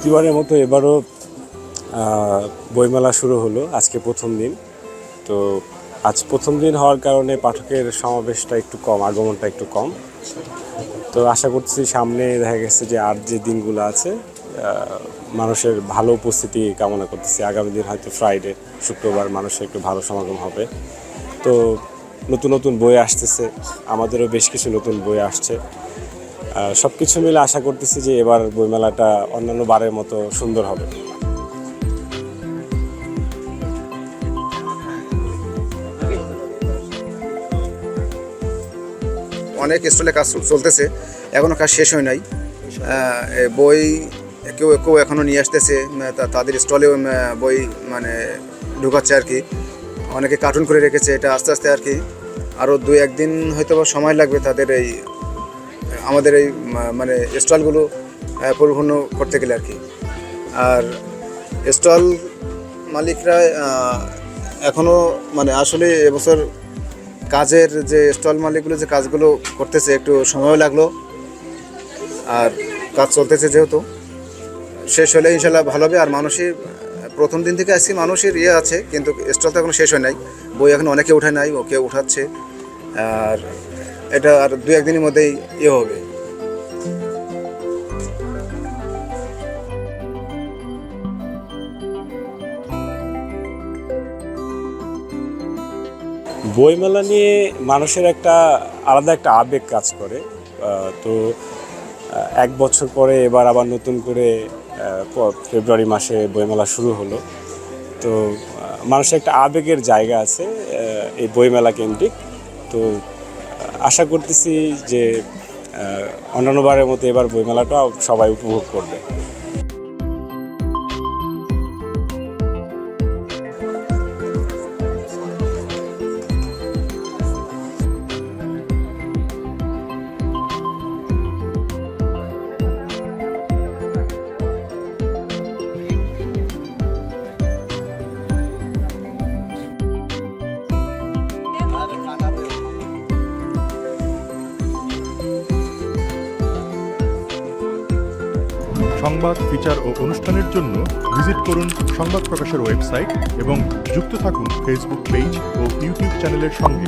প্রতিবারের মতো এবারও বইমেলা শুরু হলো, আজকে প্রথম দিন। তো আজ প্রথম দিন হওয়ার কারণে পাঠকের সমাবেশটা একটু কম, আগমনটা একটু কম। তো আশা করছি সামনে দেখা গেছে যে আর যে দিনগুলো আছে মানুষের ভালো উপস্থিতি কামনা করতেছি। আগামী দিন হয়তো ফ্রাইডে, শুক্রবার মানুষের একটু ভালো সমাগম হবে। তো নতুন নতুন বই আসতেছে, আমাদেরও বেশ কিছু নতুন বই আসছে। সব কিছু মিলে আশা করতেছি যে এবার বইমেলাটা অন্যান্য বারের মতো সুন্দর হবে। অনেক স্টলে কাজ চলতেছে, এখনও কাজ শেষ হয় নাই। বই কেউ কেউ এখনও নিয়ে আসতেছে, তাদের স্টলেও বই মানে ঢুকাচ্ছে আর কি। অনেকে কার্টুন করে রেখেছে, এটা আস্তে আস্তে আর কি আরও 2-1 দিন হয়তো সময় লাগবে তাদের আমাদের এই মানে স্টলগুলো পরিপূর্ণ করতে গেলে আর কি। আর স্টল মালিকরা এখনও মানে আসলে এবছর কাজের যে স্টল মালিকগুলো যে কাজগুলো করতেছে একটু সময়ও লাগলো। আর কাজ চলতেছে যেহেতু, শেষ হলে ইনশাল্লাহ ভালো হবে। আর মানুষের প্রথম দিন থেকে আজকে মানুষের আছে, কিন্তু স্টল তো এখনো শেষ হয় নাই, বই এখন অনেকে উঠায় নাই, কেউ উঠাচ্ছে। আর এটা আর 2-1 দিনের মধ্যেই হবে। বইমেলা নিয়ে মানুষের আলাদা একটা আবেগ কাজ করে। তো 1 বছর পরে এবার আবার নতুন করে ফেব্রুয়ারি মাসে বইমেলা শুরু হলো। তো মানুষের একটা আবেগের জায়গা আছে এই বইমেলা কেন্দ্রিক। তো আশা করতেছি যে অন্যান্য বারের মতো এবার বইমেলাটাও সবাই উপভোগ করবে। সংবাদ, ফিচার ও অনুষ্ঠানের জন্য ভিজিট করুন সংবাদ প্রকাশের ওয়েবসাইট এবং যুক্ত থাকুন ফেসবুক পেজ ও ইউটিউব চ্যানেলের সঙ্গে।